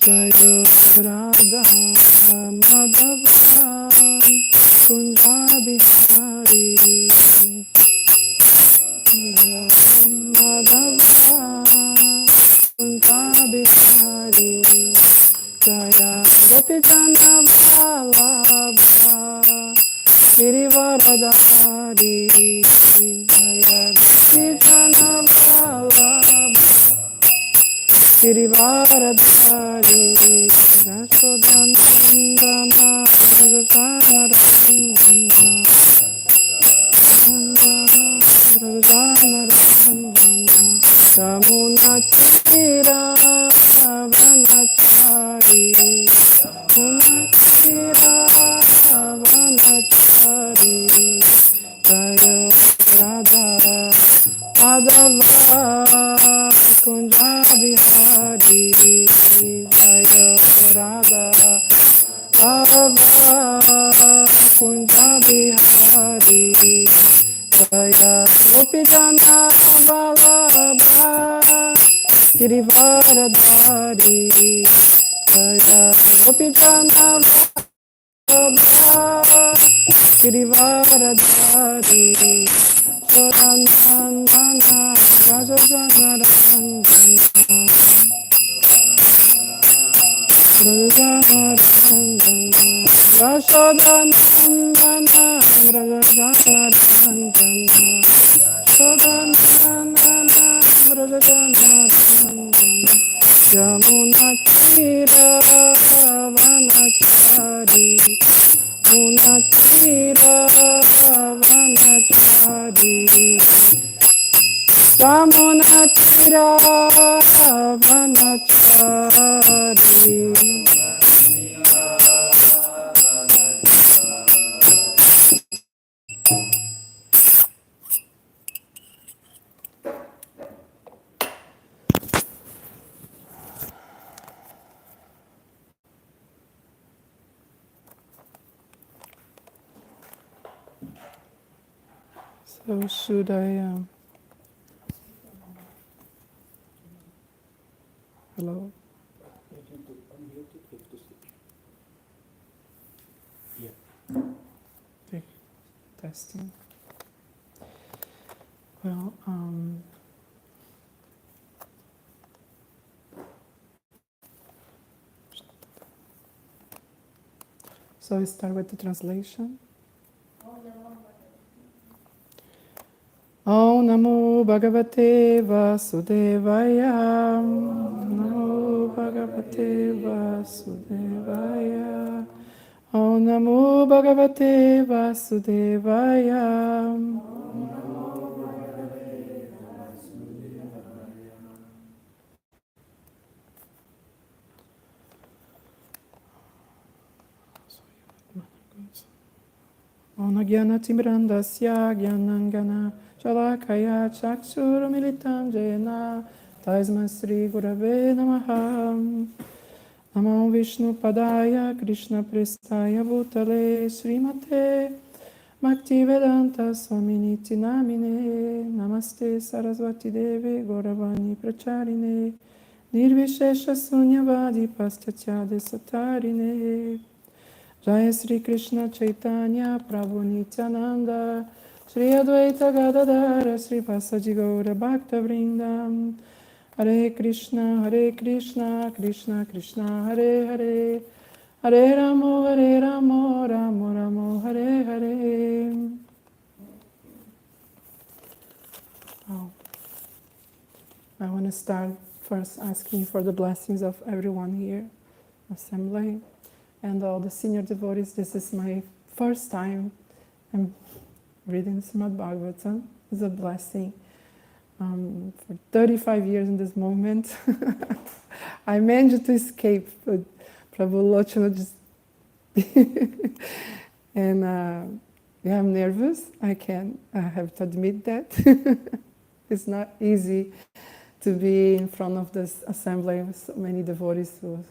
Jayo Radha Madhava Kunja Bihari Madhava Kunja Bihari Jaya Gopijana Vallabha Girivaradhari Jaya Gopijana Vallabha Girivaradhari Yashodanandana Rajanarandana Rajanarandana Yamunatira Vanachari Munatira Vanachari Jaya Radha Madhava Kunja Bihari Jaya Radha Madhava Kunja Bihari Jaya Gopijana Vallabha Girivaradhari Jaya Gopijana Vallabha Girivaradhari Sodanandana Rajanarandana Rajanarandana Yashodanandana Rajanarandana Sodanandana Rajanarandana Yamunatira Vanachari Munatira Vanachari Yamunatira Vanachari. So should I, hello? Yeah. Okay. Testing. Well, so we start with the translation. Om Namo Bhagavate Vasudevaya. Namo Bhagavate Vasudevaya. Om Namo Bhagavate Vasudevaya. Om Jnana Timrandasya Jnanangana Shalakaya Chakshur Militam Jena Tasma Sri Gurave Namaha. Namo Vishnu Padaya Krishna Prestaya Bhutale Srimate Bhaktivedanta Swaminiti Namine Namaste Saraswati Devi Gauravani Pracharine Nirvishesha Sunyavadi Paschatya Desatarine Jaya Sri Krishna Chaitanya Prabhu Nityananda Shri Advaita Gadadara Shri Pasaji Gaura Bhakta Vrindam Hare Krishna Krishna Krishna Hare Hare Hare Ramo Ramo Ramo Hare Hare. Oh. I want to start first asking for the blessings of everyone here, assembly, and all the senior devotees. This is my first time I'm reading Srimad Bhagavatam. It's a blessing. For 35 years in this moment, I managed to escape, but Prabhu Lochana just... and yeah, I'm nervous. I have to admit that. It's not easy to be in front of this assembly with so many devotees who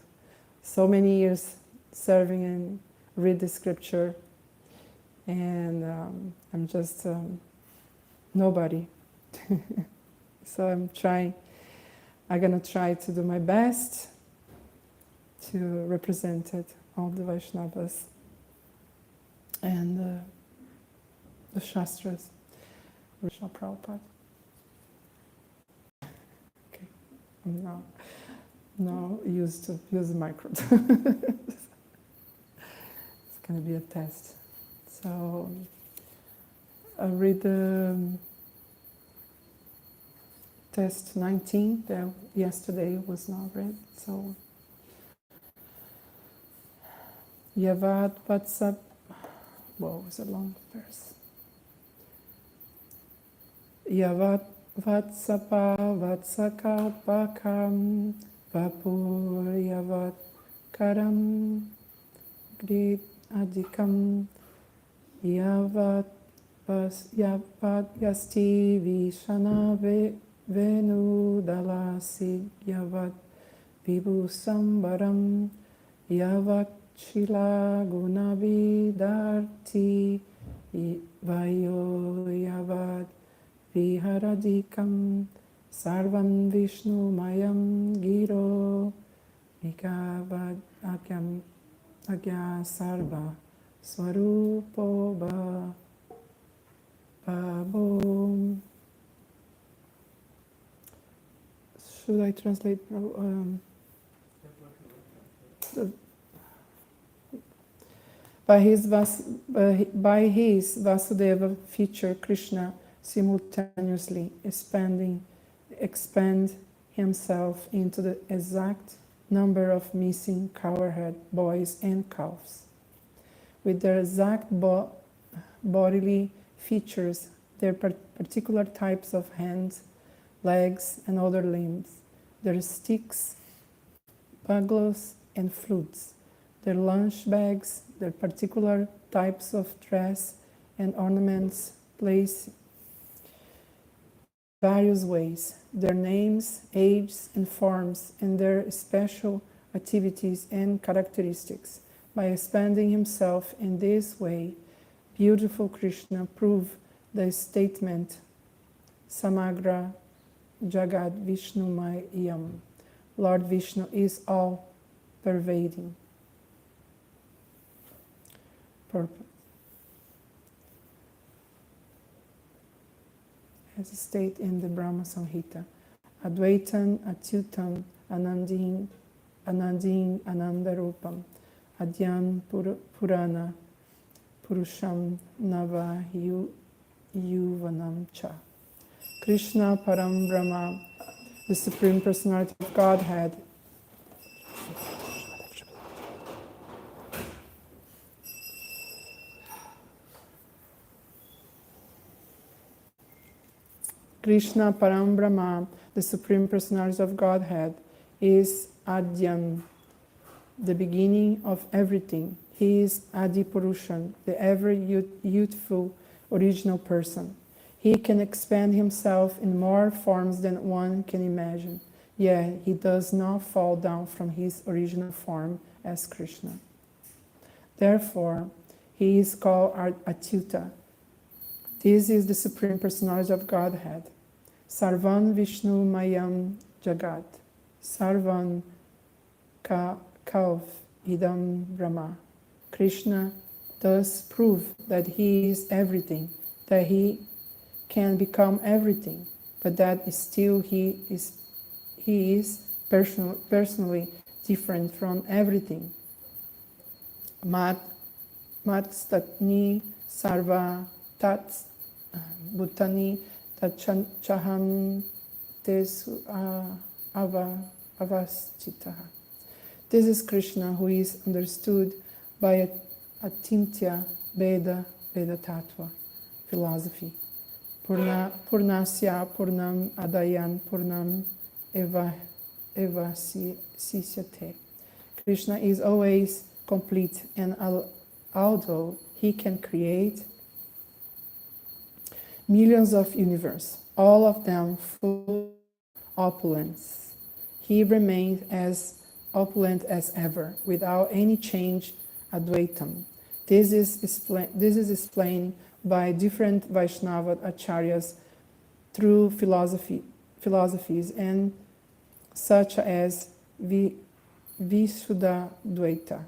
so many years serving and read the scripture. And I'm just nobody. So I'm gonna try to do my best to represent it, all the Vaishnavas and the Shastras. Vishnu Prabhupada. Okay, I'm now used to use the microphone. It's going to be a test. So I read the test 19 that yesterday was not read. So Yavad Vatsap, whoa, it's a long verse. Yavat Vatsapa Vatsaka Pakam Vapur Yavat Karam Grid Adikam Yavat Yasti Vishana Venu Dalasi Yavat Vibhusambaram Yavat Shila Gunavidarti Vayo Yavat Viharadikam Sarvam Vishnu Mayam Giro Mikavad Agya Sarva Swarupo Babo. Should I translate? By his Vasudeva feature, Krishna simultaneously expand himself into the exact number of missing cowherd boys and calves. With their exact bodily features, their particular types of hands, legs, and other limbs, their sticks, bugles, and flutes, their lunch bags, their particular types of dress and ornaments placed various ways, their names, ages, and forms, and their special activities and characteristics. By expanding himself in this way, beautiful Krishna proved the statement Samagra Jagad Vishnu Mayam. Lord Vishnu is all pervading. Purpose. As stated in the Brahma Samhita, Advaitam Atyutam Anandin Anandarupam Adyan Purana Purusham Nava Yuvanam Cha. Krishna Param Brahma, the Supreme Personality of Godhead, Krishna Param Brahma, the Supreme Personality of Godhead, is Adyan, the beginning of everything. He is Adi Purushan, the ever youthful original person. He can expand himself in more forms than one can imagine, yet he does not fall down from his original form as Krishna. Therefore, he is called Atyuta. This is the Supreme Personality of Godhead. Sarvan Vishnu Mayam Jagat. Sarvan Kalv Idam Brahma. Krishna thus proved that he is everything, that he can become everything, but that still he is personally different from everything. Matstatni Sarva Tats Bhutani Tachaham Tesu Avastitaha. This is Krishna who is understood by Atintya Veda Tattva philosophy. Purnasya Purnam Adayan Purnam Eva Sisyate. Krishna is always complete, and although he can create millions of universes, all of them full of opulence, he remains as opulent as ever, without any change, Advaitam. This is explained by different Vaishnava acharyas through philosophies, and such as Visuddha Dvaita,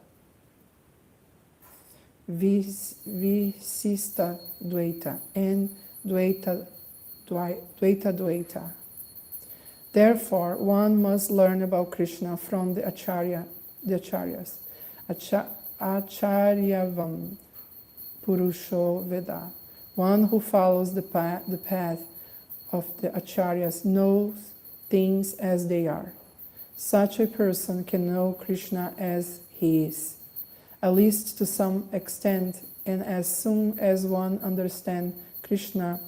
Visista Dvaita, and Dvaita Dvaita. Therefore, one must learn about Krishna from the acharyas. Acharyavam Purusho Veda. One who follows the path of the acharyas knows things as they are. Such a person can know Krishna as he is, at least to some extent, and as soon as one understands Krishna,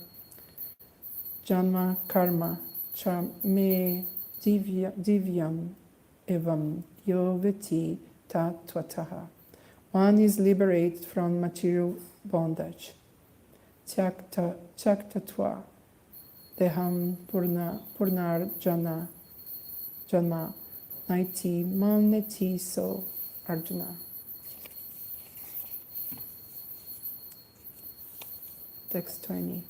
Janma Karma Cha Me Divyam Evam Yoveti Tatvataha. One is liberated from material bondage. Chaktatva Deham Purnar Janma Naiti Maneti So Arjuna. Text 20.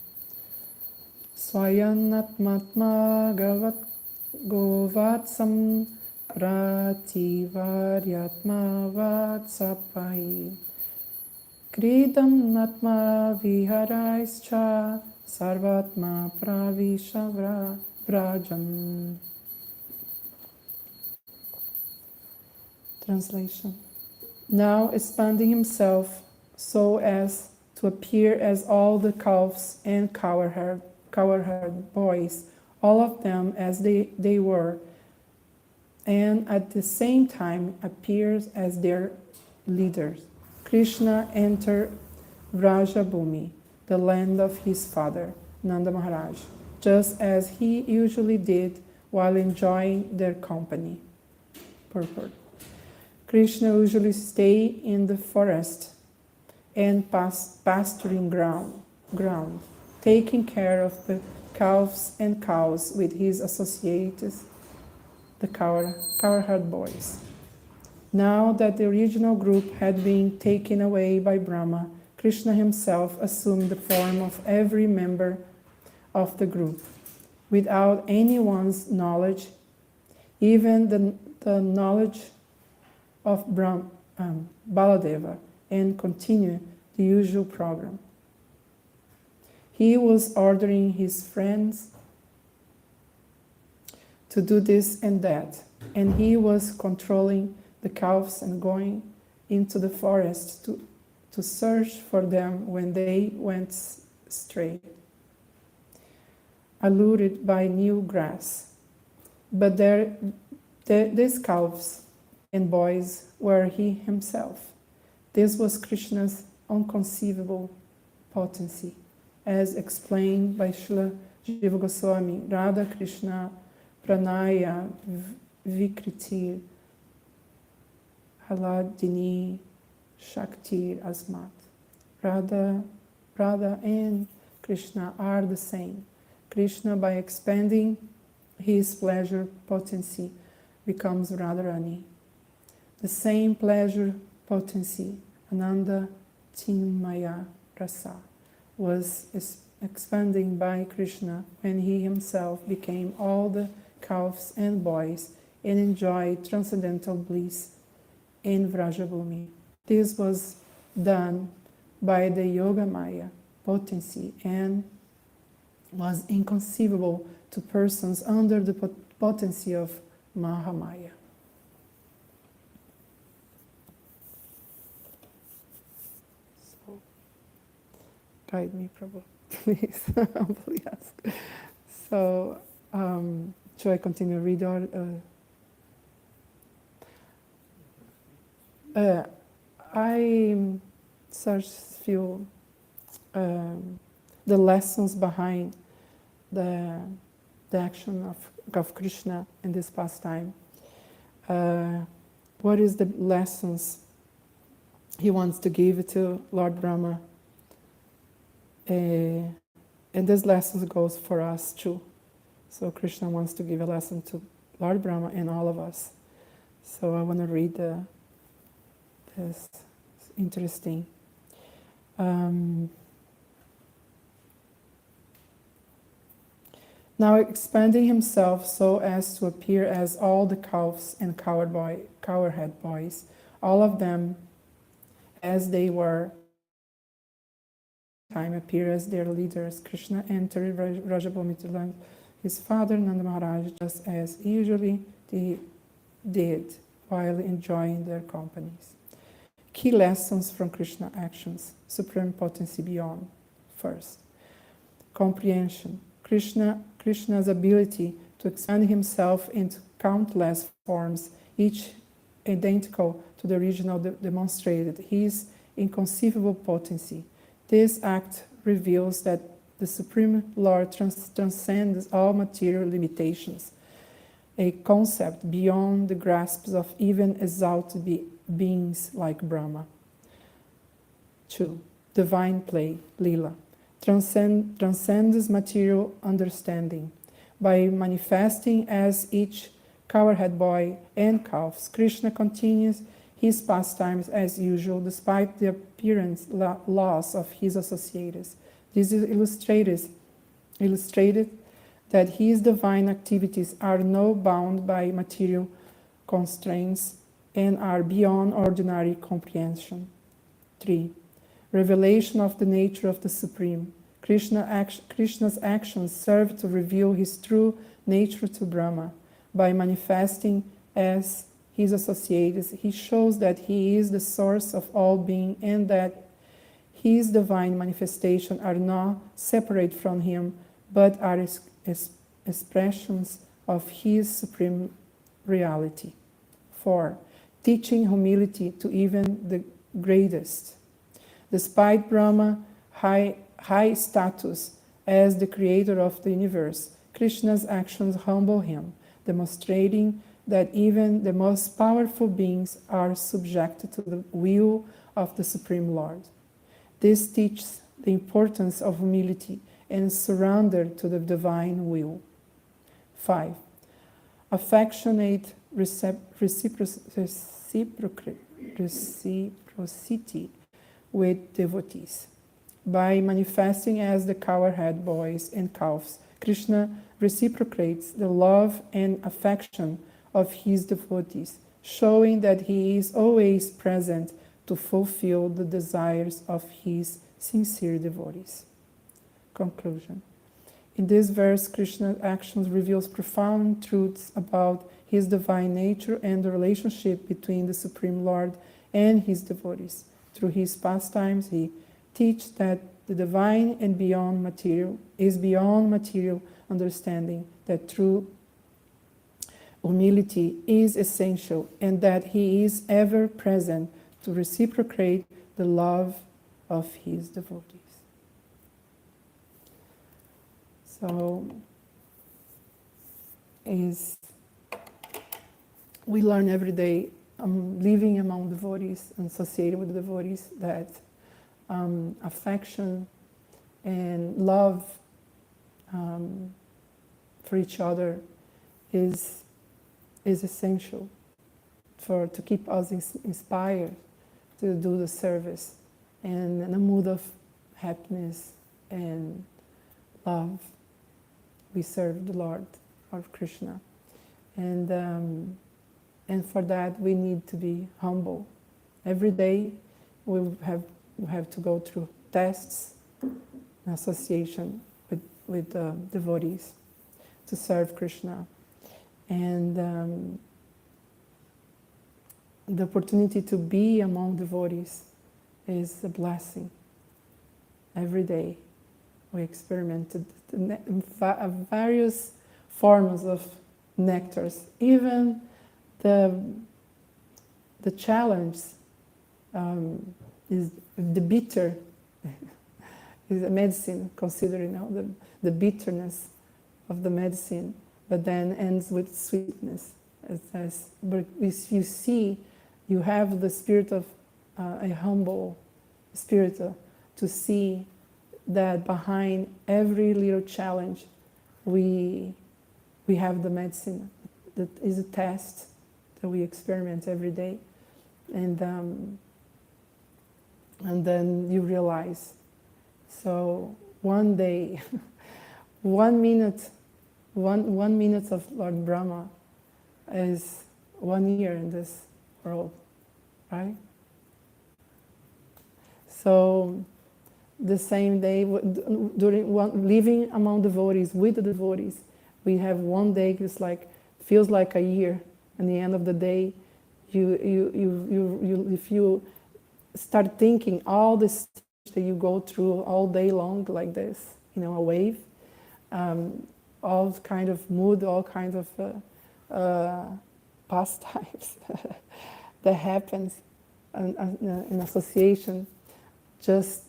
Swayanatmatma Govatsam Prativaryatma Vatsapai Kridam Natma Viharaischa Sarvatma Pravisha Vrajam. Translation. Now expanding himself so as to appear as all the calves and cowherd boys, all of them as they were, and at the same time appears as their leaders. Krishna entered Vrajabhumi, the land of his father, Nanda Maharaj, just as he usually did while enjoying their company. Purport. Krishna usually stayed in the forest and pasturing ground, taking care of the calves and cows with his associates, the cowherd boys. Now that the original group had been taken away by Brahma, Krishna himself assumed the form of every member of the group, without anyone's knowledge, even the knowledge of Baladeva, and continue the usual program. He was ordering his friends to do this and that, and he was controlling the calves and going into the forest to search for them when they went stray, allured by new grass. But these calves and boys were he himself. This was Krishna's unconceivable potency, as explained by Srila Jiva Goswami. Radha Krishna Pranaya Vikritir Haladini Shaktir Asmat. Radha and Krishna are the same. Krishna, by expanding his pleasure potency, becomes Radharani. The same pleasure potency, Ananda Chinmaya Rasa, was expanding by Krishna when he himself became all the calves and boys and enjoyed transcendental bliss in Vrajabhumi. This was done by the Yogamaya potency and was inconceivable to persons under the potency of Mahamaya. So, guide me, Prabhu, please. Humbly ask. So, should I continue to read I searched few the lessons behind the action of Krishna in this pastime. What is the lessons he wants to give to Lord Brahma? And this lesson goes for us too. So Krishna wants to give a lesson to Lord Brahma and all of us. So I want to read this. It's interesting. now expanding himself so as to appear as all the calves and cowherd boys, all of them as they were time appear as their leaders. Krishna entered Vrajabhumi, his father Nanda Maharaj, just as usually they did while enjoying their companies. Key lessons from Krishna actions: supreme potency beyond. First, comprehension. Krishna's ability to expand himself into countless forms, each identical to the original, demonstrated his inconceivable potency. This act reveals that the Supreme Lord transcends all material limitations, a concept beyond the grasps of even exalted beings like Brahma. 2. Divine play, Lila, transcends material understanding. By manifesting as each cowherd boy and calves, Krishna continues his pastimes as usual, despite the appearance loss of his associates. This is illustrated that his divine activities are not bound by material constraints and are beyond ordinary comprehension. 3. Revelation of the nature of the Supreme. Krishna's actions serve to reveal his true nature to Brahma. By manifesting as his associates, he shows that he is the source of all being and that his divine manifestations are not separate from him, but are expressions of his supreme reality. 4. Teaching humility to even the greatest. Despite Brahma's high status as the creator of the universe, Krishna's actions humble him, demonstrating that even the most powerful beings are subjected to the will of the Supreme Lord. This teaches the importance of humility and surrender to the divine will. 5. Affectionate reciprocity with devotees. By manifesting as the cowherd boys and calves, Krishna reciprocates the love and affection of his devotees, showing that he is always present to fulfill the desires of his sincere devotees. Conclusion. In this verse, Krishna's actions reveals profound truths about his divine nature and the relationship between the Supreme Lord and his devotees. Through his pastimes, he teaches that the divine and beyond material is beyond material understanding, that true humility is essential, and that he is ever present to reciprocate the love of his devotees. So, we learn every day, living among devotees and associated with devotees, that affection and love for each other is essential to keep us inspired to do the service, and in a mood of happiness and love we serve the Lord of Krishna, and for that we need to be humble. Every day we have to go through tests in association with devotees to serve Krishna, and the opportunity to be among devotees is a blessing. Every day we experimented various forms of nectars. Even the challenge is the bitter is a medicine, considering the bitterness of the medicine, but then ends with sweetness. But if you see, you have the spirit of a humble spirit to see that behind every little challenge we have the medicine that is a test that we experiment every day, and then you realize, so one day 1 minute one minute of Lord Brahma is 1 year in this world, right? So the same day, living among devotees, with the devotees, we have one day that's like, feels like a year. And the end of the day, if you start thinking all the stuff that you go through all day long like this, a wave, all kind of mood, all kinds of pastimes that happens in association just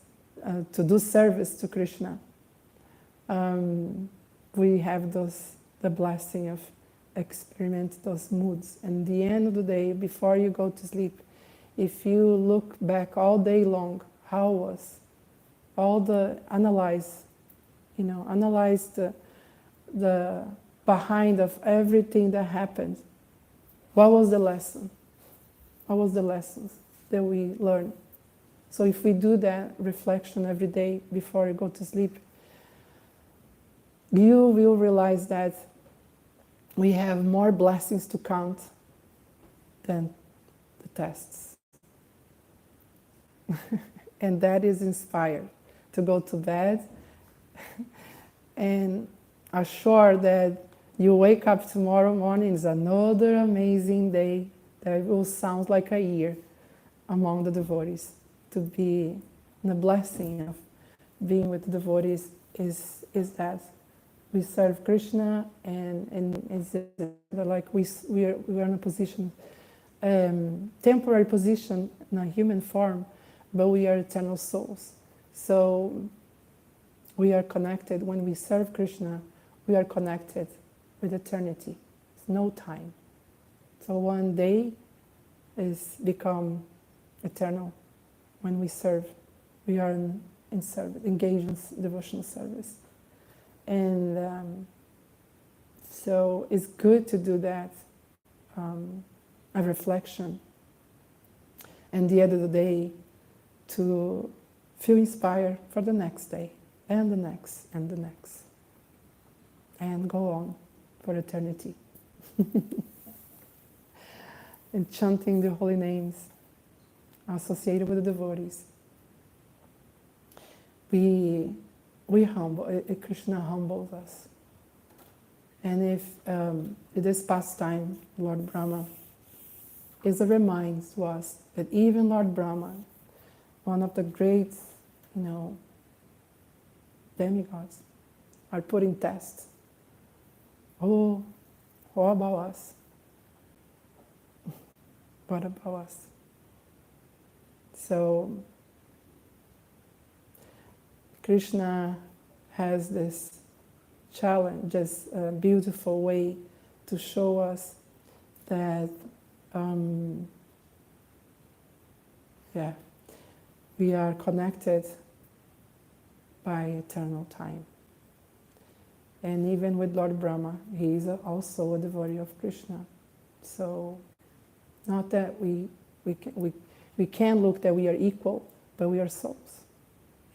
to do service to Krishna. We have the blessing of experiment those moods. And the end of the day, before you go to sleep, if you look back all day long, how was all the analyze the behind of everything that happened. What was the lesson? What was the lessons that we learned? So if we do that reflection every day before you go to sleep, you will realize that we have more blessings to count than the tests. And that is inspired to go to bed and assure that you wake up tomorrow morning is another amazing day that will sound like a year among the devotees. To be in the blessing of being with the devotees is that we serve Krishna, and it's like we are in a position, temporary position in a human form, but we are eternal souls. So we are connected. When we serve Krishna, we are connected with eternity. It's no time. So one day is become eternal. When we serve, we are in service, engaged in devotional service. And so it's good to do that, a reflection. And the end of the day, to feel inspired for the next day, and the next, and the next. And go on for eternity. And chanting the holy names associated with the devotees. We humble, Krishna humbles us. And if this pastime, Lord Brahma, is a reminder to us that even Lord Brahma, one of the great, demigods, are put in test. Oh, what about us? What about us? So, Krishna has this challenge, this beautiful way to show us that, we are connected by eternal time. And even with Lord Brahma, he is also a devotee of Krishna. So, not that we can look that we are equal, but we are souls.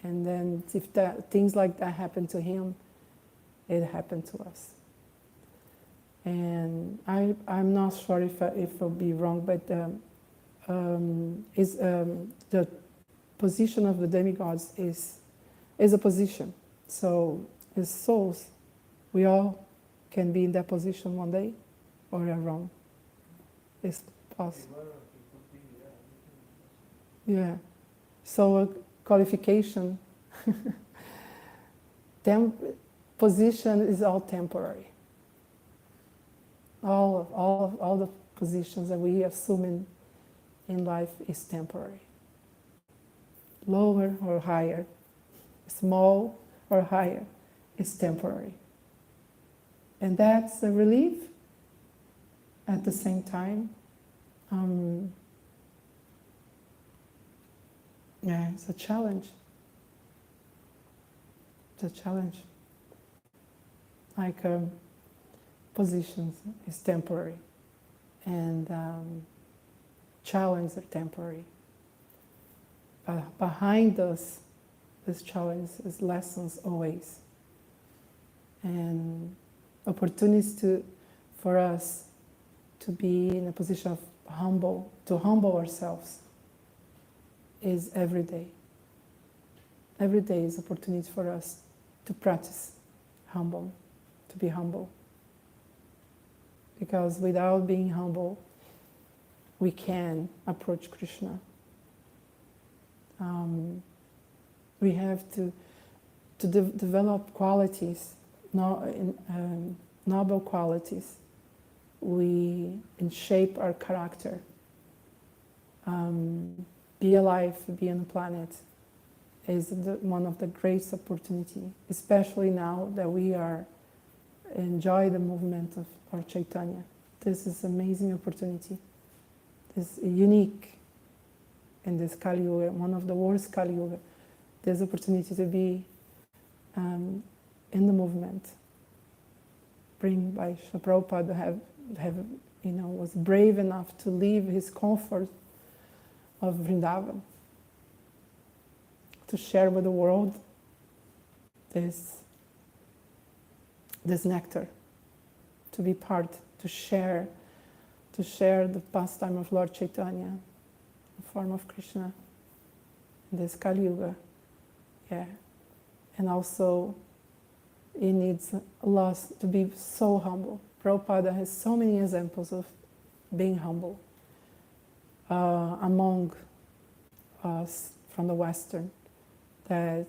And then if things like that happen to him, it happened to us. And I'm not sure if I'll be wrong, but the position of the demigods is a position. So as souls, we all can be in that position one day, or we are wrong. It's possible. Yeah. So qualification, position is all temporary. All the positions that we assume in life is temporary. Lower or higher, small or higher, is temporary. And that's a relief. At the same time, it's a challenge. It's a challenge. Like positions is temporary, and challenges are temporary. But behind this challenge is lessons always. And opportunities for us to be in a position of to humble ourselves is every day. Every day is opportunity for us to practice to be humble. Because without being humble, we can approach Krishna. We have to develop qualities, noble qualities, and shape our character. Be alive, be on the planet is one of the greatest opportunity, especially now that we are enjoy the movement of our Chaitanya. This is amazing opportunity. This is unique in this Kali Yuga, one of the worst Kali Yuga. There's opportunity to be in the movement. Bring by Prabhupada was brave enough to leave his comfort of Vrindavan to share with the world this nectar, to be part, to share the pastime of Lord Chaitanya, the form of Krishna, in this Kali Yuga. Yeah. And also, it needs a lot to be so humble. Prabhupada has so many examples of being humble among us from the Western, that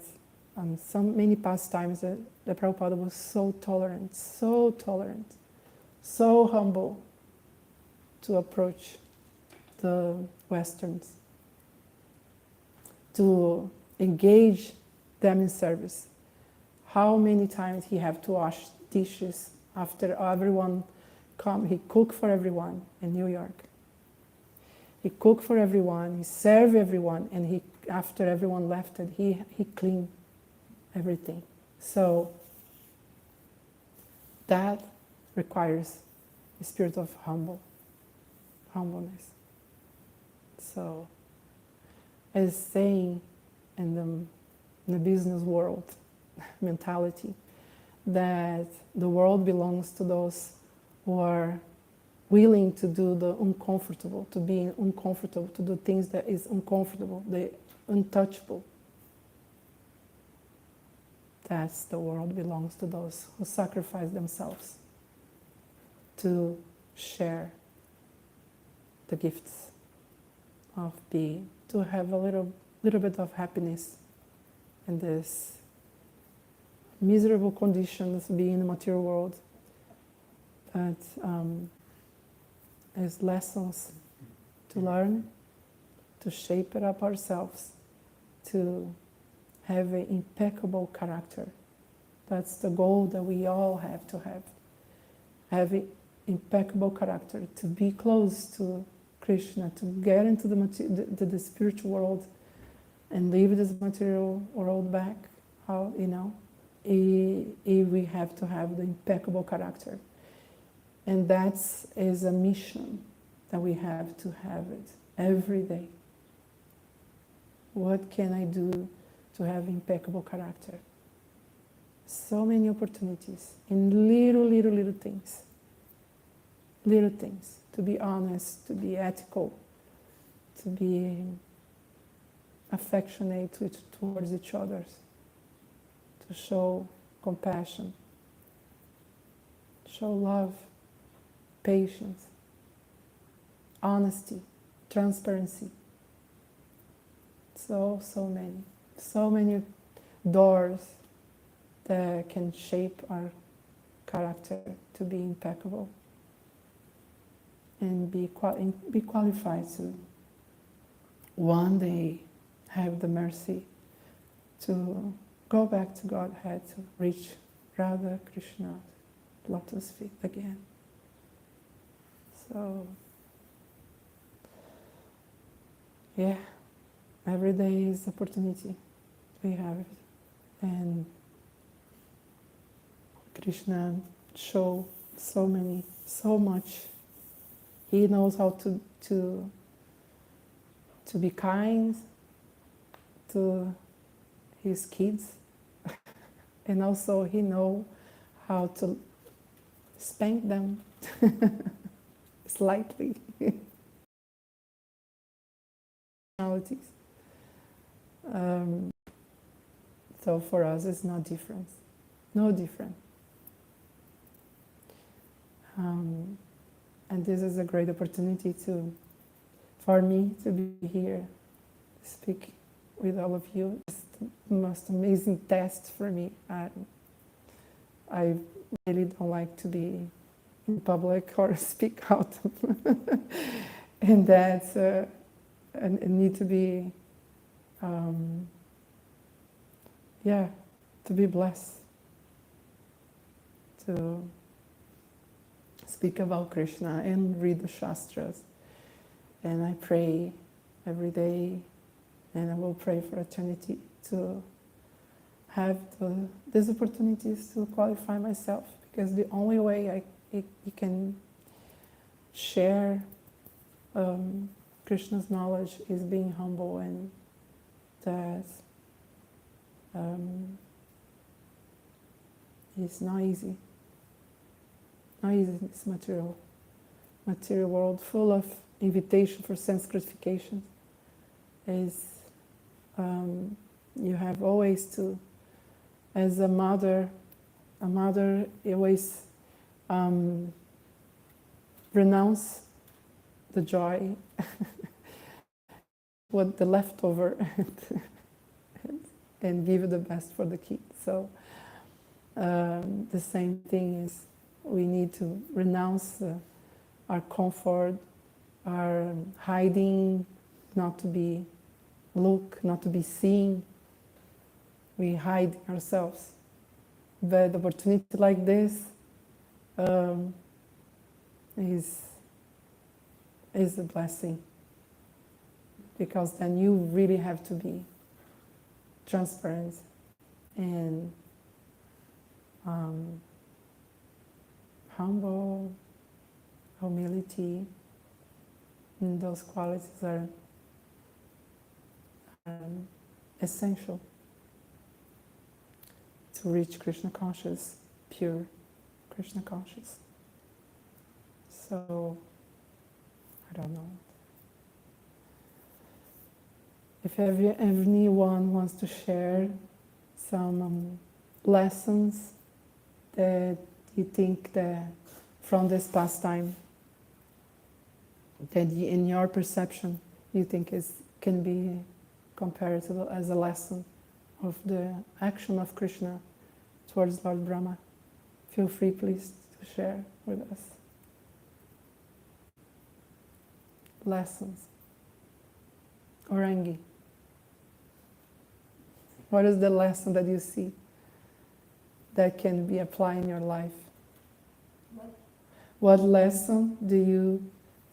many pastimes that Prabhupada was so tolerant, so humble to approach the Westerns, to engage them in service. How many times he had to wash dishes after everyone come? He cooked for everyone in New York. He cooked for everyone, he served everyone, and after everyone left it, he cleaned everything. So that requires a spirit of humbleness. So, as saying in the business world mentality, that the world belongs to those who are willing to do the uncomfortable, to be uncomfortable, to do things that is uncomfortable, the untouchable. That's the world belongs to those who sacrifice themselves to share the gifts of being, to have a little bit of happiness in this miserable conditions, being in the material world, but as lessons to learn, to shape it up ourselves, to have an impeccable character. That's the goal that we all have to have. Have an impeccable character, to be close to Krishna, to get into the spiritual world and leave this material world back. We have to have the impeccable character. And that is a mission that we have to have it every day. What can I do to have impeccable character? So many opportunities in little things. Little things. To be honest, to be ethical, to be affectionate towards each other, to show compassion, show love, patience, honesty, transparency. So many doors that can shape our character to be impeccable and be qualified to one day have the mercy to go back to Godhead, to reach Radha Krishna's lotus feet again. So, yeah, every day is opportunity. We have it. And Krishna show so much. He knows how to be kind to his kids, and also he knows how spank them slightly. So for us, it's no different. No different. And this is a great opportunity for me to be here, to speak with all of you. It's the most amazing test for me. I really don't like to be in public or speak out. And that's and need to be, to be blessed, to speak about Krishna and read the Shastras. And I pray every day, and I will pray for eternity to have these opportunities to qualify myself, because the only way you can share Krishna's knowledge is being humble, and that it's not easy. Not easy in this material world full of invitation for sense gratification. Is you have always to, as a mother always renounce the joy, what the leftover, and give the best for the kid. So the same thing is, we need to renounce our comfort, our hiding, not to be not to be seen. We hide ourselves. But opportunity like this is a blessing, because then you really have to be transparent and humble. Humility, and those qualities are essential to reach Krishna conscious, pure Krishna conscious. So, I don't know. If anyone wants to share some lessons that you think that from this pastime, that in your perception you think can be compared to as a lesson of the action of Krishna towards Lord Brahma, feel free please to share with us. Lessons. Orangi, what is the lesson that you see that can be applied in your life? What lesson do you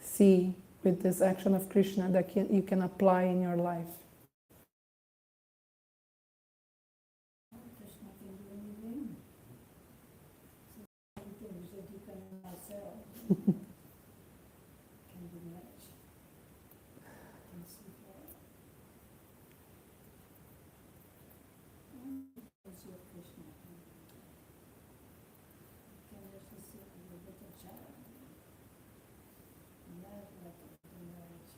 see with this action of Krishna that you can apply in your life? Krishna can do anything. So things that depend on ourselves can do much. Can see that. Mercy of Krishna can also see a little bit of child. Not like the marriage.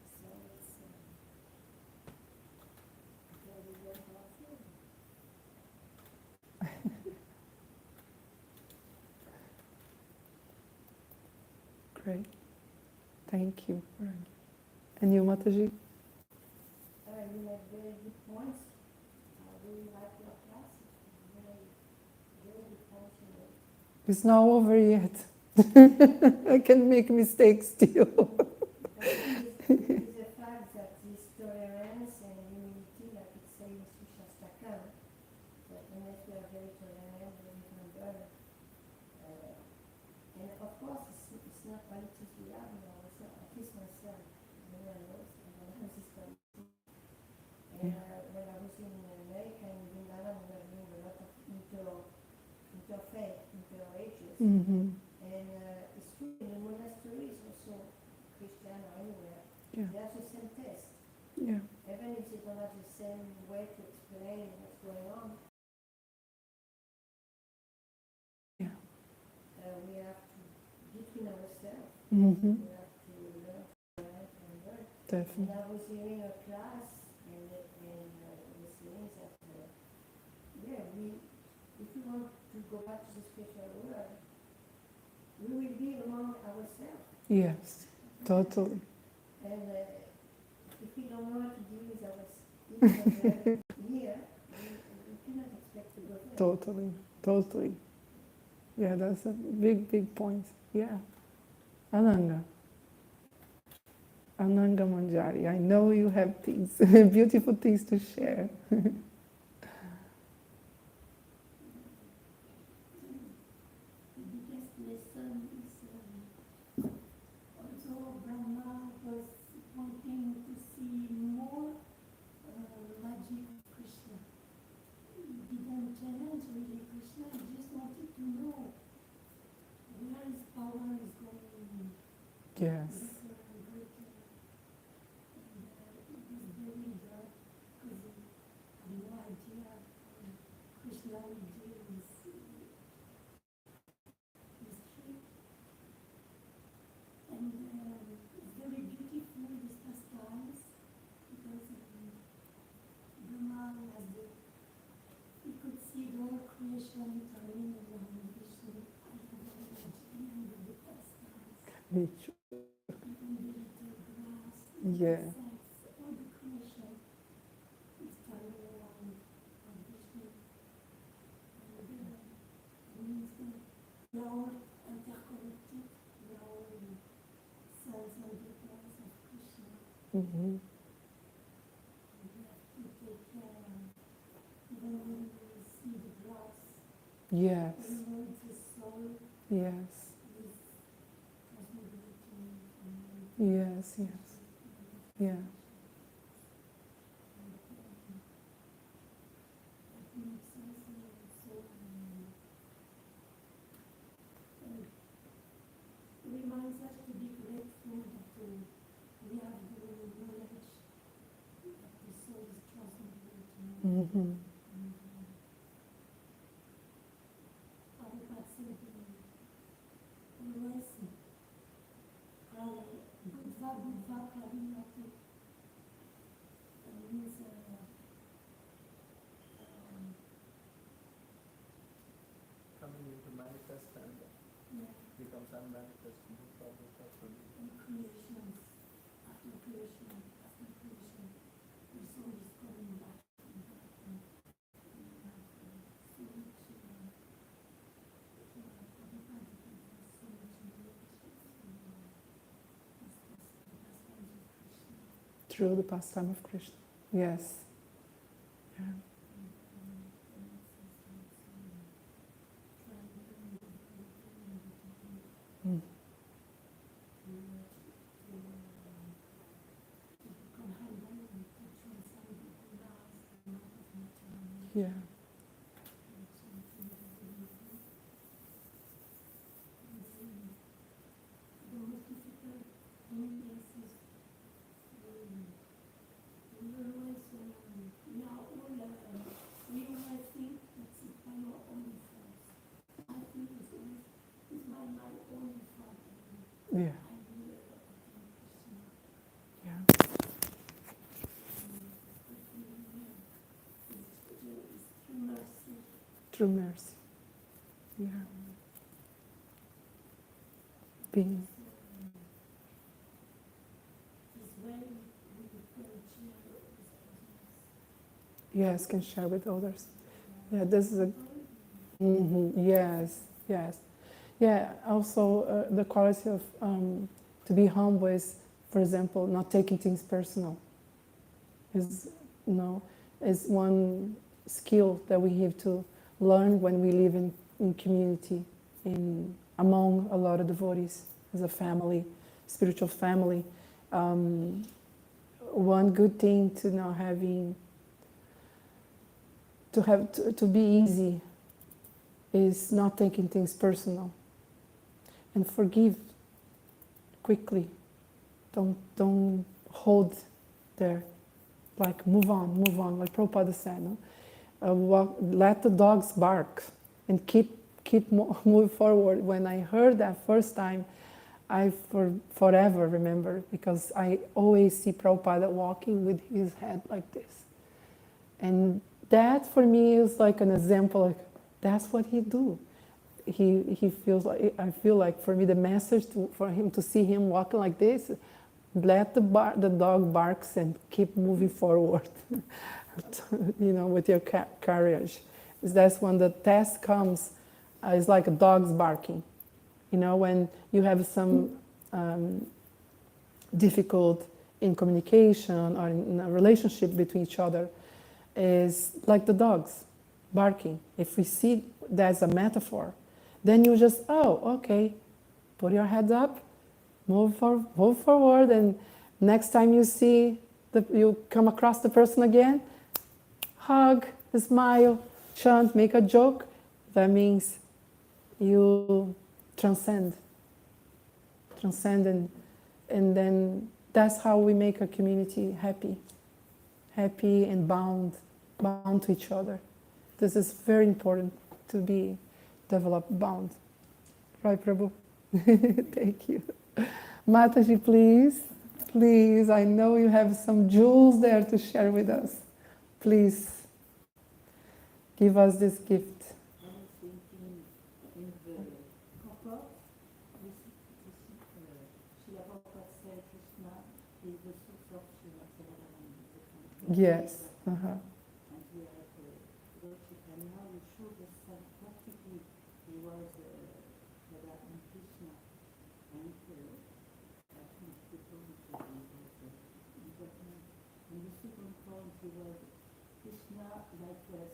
So it's very, very powerful. Great. Thank you. And you, Mataji? You make very good points. I really like your classes. Very, very good points you make. It's not over yet. I can make mistakes still. It is a fact that this tolerance and humility, like it says in Shastakam, that unless we are very tolerant, very humble, and of course it's not qualities we have in ourselves, at least myself, everyone knows, I don't have this quality. And when I was in America, in Vrindavan, we were doing a lot of interfaith, interages. Mm-hmm. And it's true, in the monasteries also, Christian or anywhere, Yeah. they have the same test. Yeah. Even if they don't have the same way to explain what's going on, ourselves. Mm-hmm. We have to learn and learn. Definitely. And I was hearing a class, and was saying that, if we want to go back to the spiritual world, we will be among ourselves. Yes, totally. And if we don't know how to deal with ourselves here, we cannot expect to go there. Totally, totally. Yeah, that's a big, big point. Yeah. Ananga. Ananga Manjari. I know you have things, beautiful things to share. The biggest lesson is also Brahma was wanting to see more magic of Krishna. He didn't challenge really Krishna, he just wanted to know where his power is going Yes. deeper and greater. And it was very dark because he had no idea how Krishna would deal with history. And it's very beautiful, these pastimes, because Brahma has he could see the whole creation turning around Vishnu and the behind the pastimes. Me too. Even the little grass, Yeah. insects, all the creation is turning around Vishnu. And it means that we are all interconnected, we are all sons and daughters of Krishna. Mm-hmm. We have to take care, even when we see the grass, Yes. we know it's a soul Yes. is transmigrating from Yes. Yes. Yeah. That makes us so reminds us to be grateful that we have the knowledge that the soul is transmigrating. Mm-hmm. Prabhupada said always Budva Budva Kavinati. That means coming into manifest and yeah, becomes unmanifest. and creations, after creation, the soul is coming back and back and we have so much Prabhupada gives us so much knowledge through the pastimes of Krishna. Through the pastime of Krishna. Yes. Yeah. Mm. Yeah. The most difficult thing is we always think that it's by your own force. I think it's by my own fault. Yeah. I do everything Krishna. Yeah. It's through mercy. True mercy. Yeah. Being. This way we can share with others. Yes, can share with others. Yeah, this is a. Mm-hmm. Yes. Yes. Yeah. Also, the quality of to be humble is, for example, not taking things personal. Is is one skill that we have to learn when we live in community, among a lot of devotees as a family, spiritual family. One good thing to not having to be easy is not taking things personal and forgive quickly. Don't hold there. Like move on, like Prabhupada said. No? Let the dogs bark and keep move forward. When I heard that first time, I forever remember, because I always see Prabhupada walking with his head like this. And that for me is like an example, like that's what he do. He feels like, I feel like for me the message for him to see him walking like this, let the dog barks and keep moving forward, with your courage. That's when the test comes, it's like a dog's barking. When you have some difficult in communication or in a relationship between each other, is like the dogs barking. If we see that as a metaphor, then you just, okay, put your head up, move forward, and next time you come across the person again, hug, smile, chant, make a joke. That means you transcend, and then that's how we make a community happy and bound to each other. This is very important to be developed bound. Right, Prabhu? Thank you. Mataji, please, I know you have some jewels there to share with us. Please, give us this gift. I was thinking in the copper, Srila Prabhupada said Krishna is the source of Srimad Bhagavatam. Yes. And we have Lord Chaitanya, who showed us that practically he was Radha and Krishna. And I think people who told me was important. And the second point, he was Krishna like us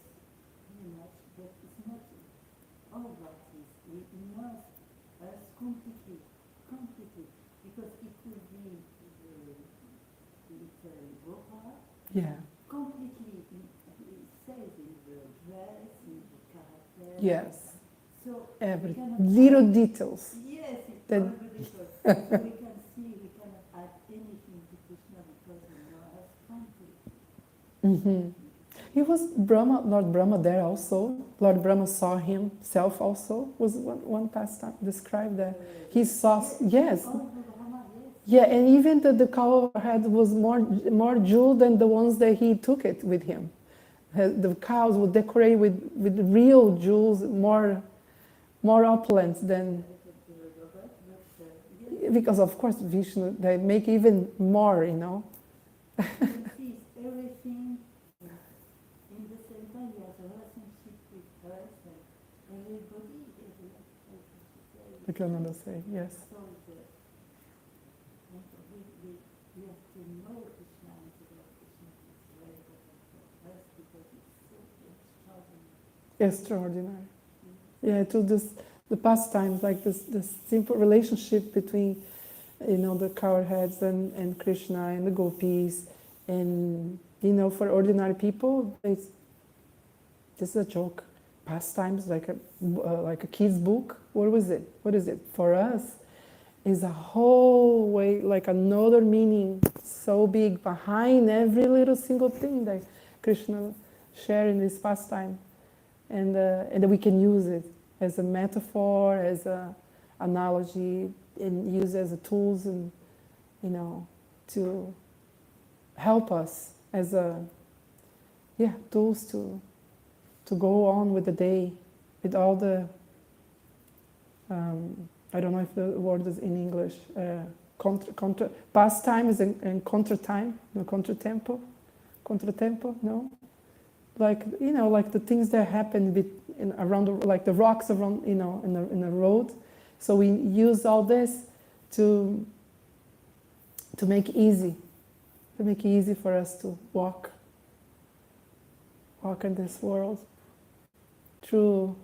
very much, but it's not all about this. We must us completely, because it will be the little Gopa, Yeah. completely, it says in the dress, in the character. Yes. So Every we cannot little add, details. yes, it's That- all the details. So we can see, we cannot add anything to Krishna because we know us completely. He was Lord Brahma there also. Lord Brahma saw himself also. Was one pastime described that he saw. Yes. All the Brahma, yes. Yeah, and even the cow head was more jeweled than the ones that he took it with him. The cows would decorate with real jewels, more opulent than, because of course Vishnu, they make even more, He sees everything in the same time. He has a relationship with us and everybody. I can understand, yes. So we have to know Krishna and to love Krishna. It's very important for us because it's so extraordinary. Extraordinary. Yeah, to the pastimes, like this simple relationship between, the cowherd heads and Krishna and the gopis, and for ordinary people, this is a joke. Pastimes like a kid's book. What is it? For us, is a whole way, like another meaning so big behind every little single thing that Krishna shared in this pastime, and that we can use it as a metaphor, as a analogy, and use as a tools, and to help us as tools to go on with the day, with all the I don't know if the word is in English. Pastime is in contra time, no contratempo, no. Like like the things that happen around, like the rocks around, in the road. So we use all this to make easy for us to walk in this world through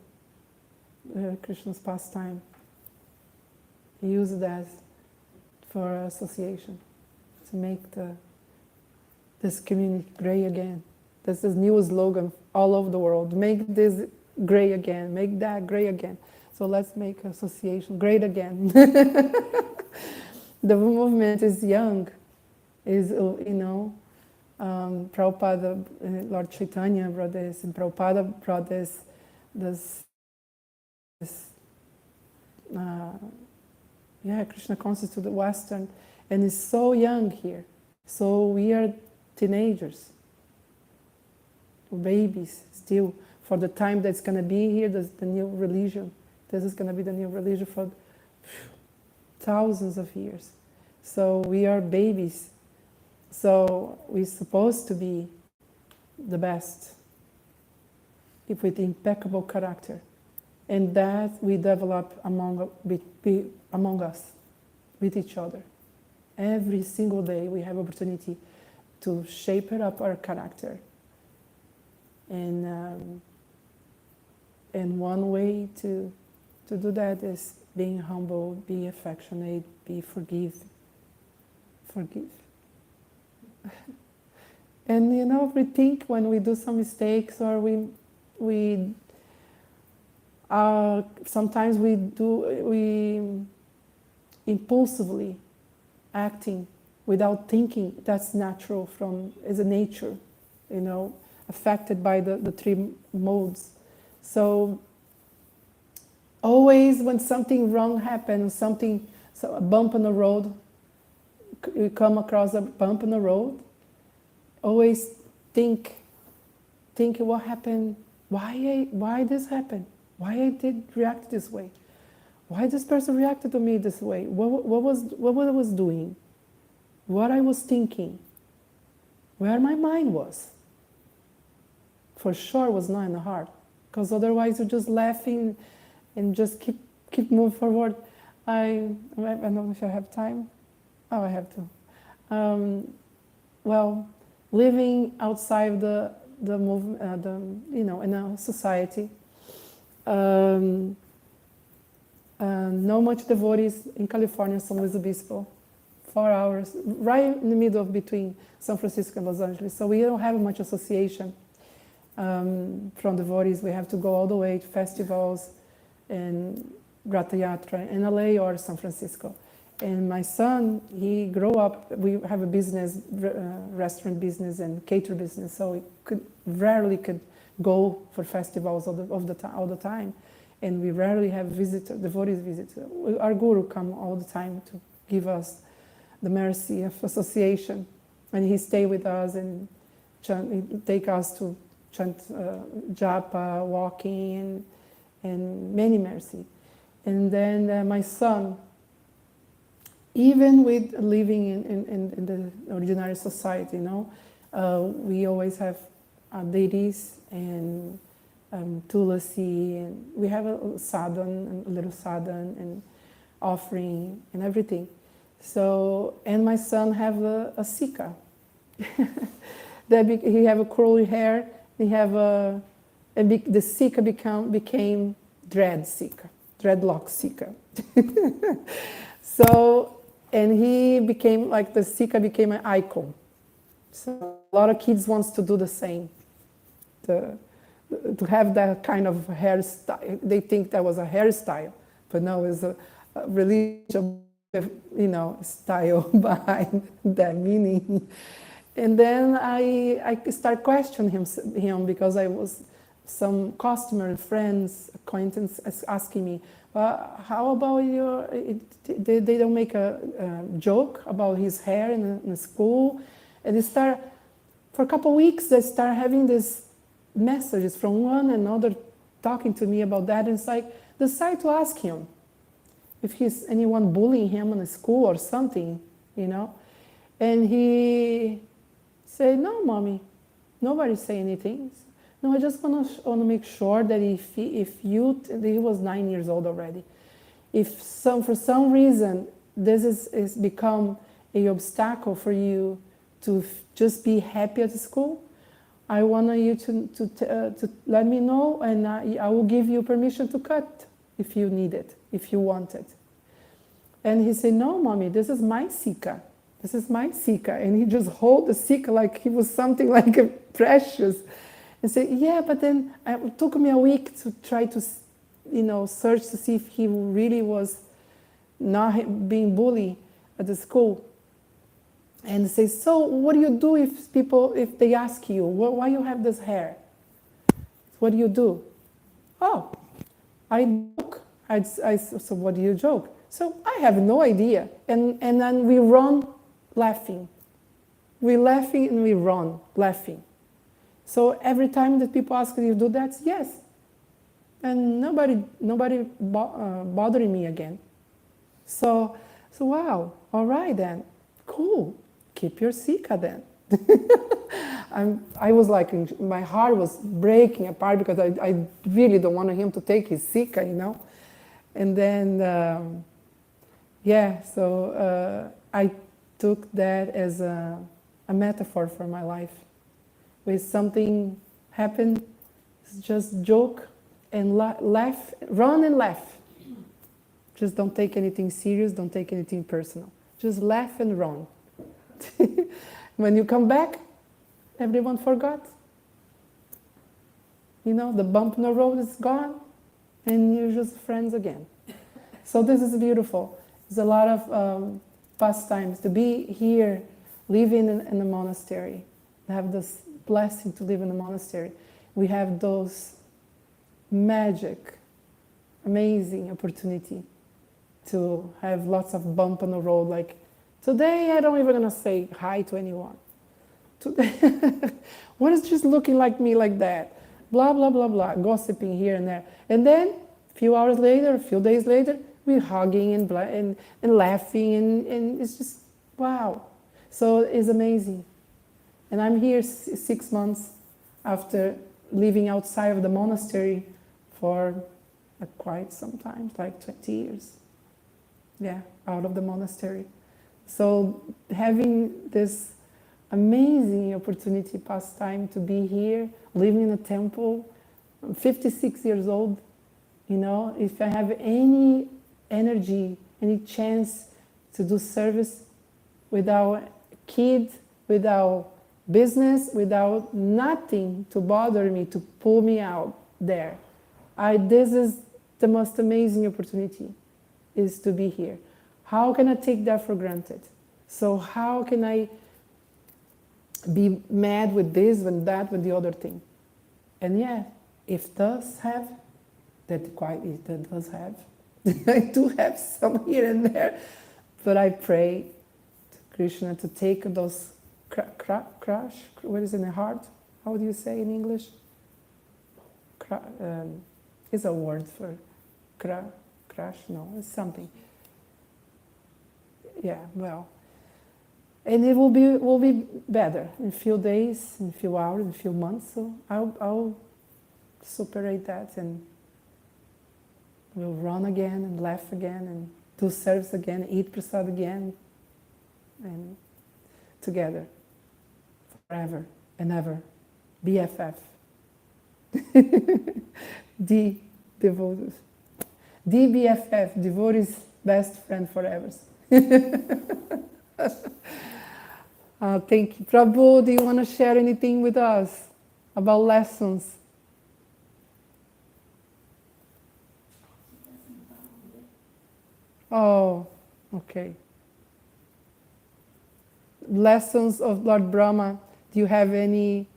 Krishna's pastime. He used that for association, to make this community gray again. This is new slogan all over the world. Make this gray again, make that gray again. So let's make association great again. The movement is young, Prabhupada, Lord Chaitanya brought this, and Prabhupada brought this Yeah, Krishna conscious to the Western, and is so young here. So we are teenagers, babies still. For the time that's going to be here, the new religion. This is going to be the new religion for thousands of years. So we are babies. So we're supposed to be the best, with impeccable character. And that we develop among us, with each other. Every single day we have opportunity to shape it up our character. And one way to do that is being humble, be affectionate, be forgive. And we think when we do some mistakes, or we sometimes we impulsively acting without thinking. That's natural as a nature, affected by the three modes. So always when something wrong happens, a bump on the road, you come across a bump on the road, always think what happened, why this happened, why I did react this way, why this person reacted to me this way, what I was doing, what I was thinking, where my mind was. For sure was not in the heart, because otherwise you're just laughing and just keep moving forward. I don't know if I have time. Oh, I have to. Well, living outside the movement, in a society. No much devotees in California, San Luis Obispo, 4 hours, right in the middle of between San Francisco and Los Angeles. So we don't have much association from devotees. We have to go all the way to festivals and Ratha Yatra in LA or San Francisco. And my son, he grew up, we have a business, restaurant business and cater business, so we rarely could go for festivals all the time. And we rarely have devotees visitors. Our guru come all the time to give us the mercy of association. And he stay with us and take us to chant japa, walking, and many mercy. And then my son, even with living in the ordinary society, we always have deities and tulasi, and we have a little sadhan, and offering and everything. So, and my son have a sika. He have a curly hair. He have the sika became dreadlock sika. So. And he became, the sika became an icon. So a lot of kids wants to do the same, to have that kind of hairstyle. They think that was a hairstyle, but no, it's a religious, style behind that meaning. And then I start questioning him because I was some customer, friends, acquaintance asking me, how about they don't make a joke about his hair in the school? And they start, for a couple of weeks, they start having these messages from one and another talking to me about that. And it's like, decide to ask him if he's anyone bullying him in the school or something, And he said, no, mommy, nobody's saying anything. No, I just want to make sure that he was 9 years old already. If for some reason this is become an obstacle for you to just be happy at school, I want you to let me know, and I will give you permission to cut if you need it, if you want it. And he said, no, mommy, this is my sika. This is my sika. And he just hold the sika like he was something like precious. And say, yeah, but then it took me a week to try to, search to see if he really was not being bullied at the school. And say, so what do you do if they ask you, why you have this hair? What do you do? Oh, I joke. So what do you joke? So I have no idea. And then we run laughing. We laughing and we run laughing. So every time that people ask, do you do that? Yes. And nobody bothering me again. So wow, all right then, cool. Keep your Sika then. I was like, my heart was breaking apart because I really don't want him to take his Sika, you know. And then, I took that as a metaphor for my life. When something happened, just joke and laugh, run and laugh. Just don't take anything serious, don't take anything personal. Just laugh and run. When you come back, everyone forgot. You know, the bump in the road is gone, and you're just friends again. So this is beautiful. There's a lot of pastimes to be here, living in a monastery, to have this blessing to live in a monastery. We have those magic, amazing opportunity to have lots of bump on the road. Like today, I don't even gonna say hi to anyone. Today, what is just looking like me like that? Blah blah blah blah, gossiping here and there, and then a few hours later, a few days later, we're hugging and laughing, and it's just wow. So it's amazing. And I'm here 6 months after living outside of the monastery for quite some time, like 20 years. Yeah, out of the monastery. So having this amazing opportunity, pastime to be here, living in a temple, I'm 56 years old, you know, if I have any energy, any chance to do service without kid, without business, without nothing to bother me, to pull me out there. This is the most amazing opportunity, is to be here. How can I take that for granted? So how can I be mad with this and that with the other thing? And yeah, if does have, that does have. I do have some here and there, but I pray to Krishna to take those crash, what is in the heart? How do you say in English? It's a word for crash, no, it's something. Yeah, well, and it will be better in a few days, in a few hours, in a few months. So I'll superate that, and we'll run again and laugh again and do service again, eat prasad again, and together, forever and ever, BFF. Devotees. DBFF, devotees best friend forever. Thank you. Prabhu, do you want to share anything with us about lessons? Oh, okay. Lessons of Lord Brahma. Do you have any?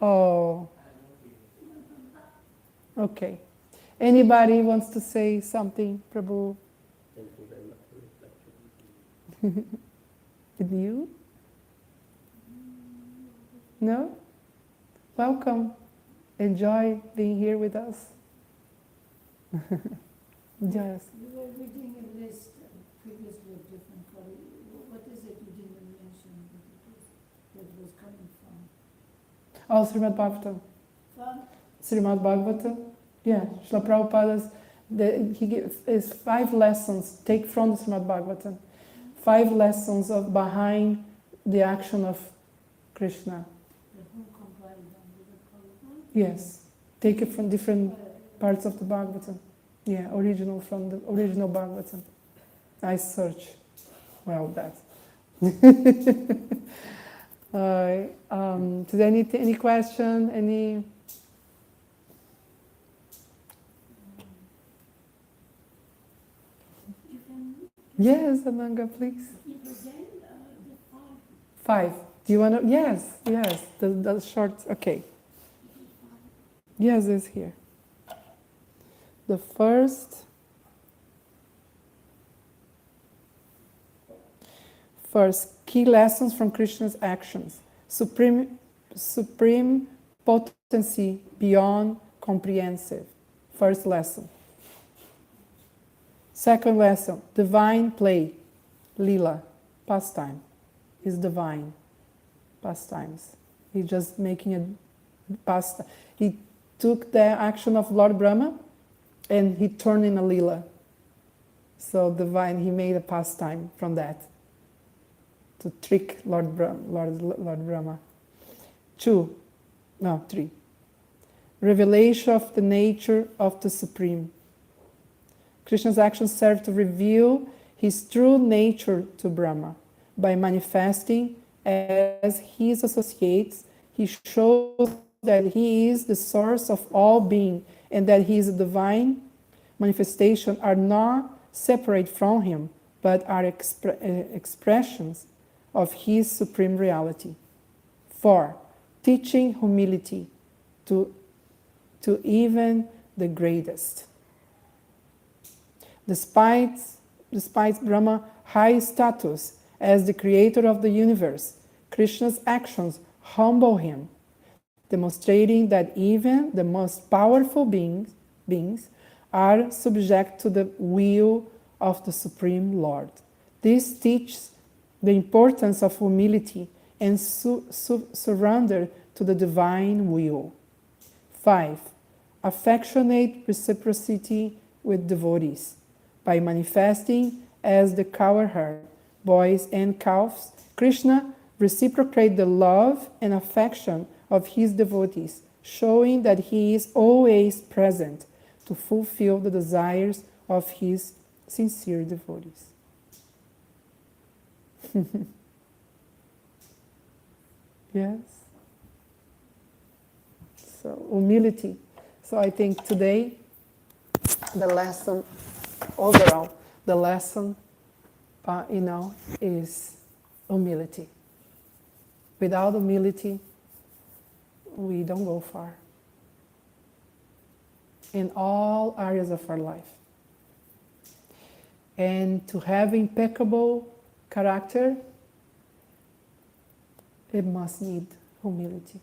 Oh, okay. Anybody wants to say something, Prabhu? Thank you very much for reflecting. With you? No? Welcome. Enjoy being here with us. Enjoy us. You were reading a list previously of different colleagues. What is it you didn't mention that was coming from? Oh, Srimad Bhagavatam. From? Srimad Bhagavatam. Yeah, Srila Prabhupada, he gives 5 lessons, take from the Srimad Bhagavatam. 5 lessons behind the action of Krishna. The whole compiled one. Yes, take it from different parts of the Bhagavatam. Yeah, from the original Bhagavatam. I search. Well, that. Any question? Any? You can Yes, Ananga, please. give again the 5. Do you want to? Yes. The short. Okay. Yes, it's here. The first First, key lessons from Krishna's actions. Supreme potency beyond comprehensive. First lesson. Second lesson, divine play. Lila, pastime. Is divine. Pastimes. He's just making a pastime. He took the action of Lord Brahma and he turned in a lila. So divine, he made a pastime from that to trick Lord Brahma. 3. Revelation of the nature of the Supreme. Krishna's actions serve to reveal his true nature to Brahma. By manifesting as his associates, he shows that he is the source of all being and that his divine manifestations are not separate from him, but are expressions of his supreme reality. 4. Teaching humility to even the greatest. Despite Brahma's high status as the creator of the universe, Krishna's actions humble him, demonstrating that even the most powerful beings are subject to the will of the Supreme Lord. This teaches the importance of humility and surrender to the divine will. 5. Affectionate reciprocity with devotees. By manifesting as the cowherd, boys and calves, Krishna reciprocates the love and affection of his devotees, showing that he is always present to fulfill the desires of his sincere devotees. Yes? So, humility. So I think today, the lesson, overall, the lesson, is humility. Without humility, we don't go far. In all areas of our life. And to have impeccable character, it must need humility.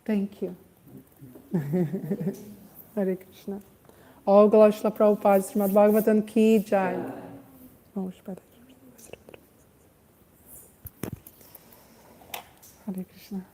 Thank you. Hare Krishna. All glory to Prabhupada, Srimad Bhagavatam ki jai. Hare Krishna.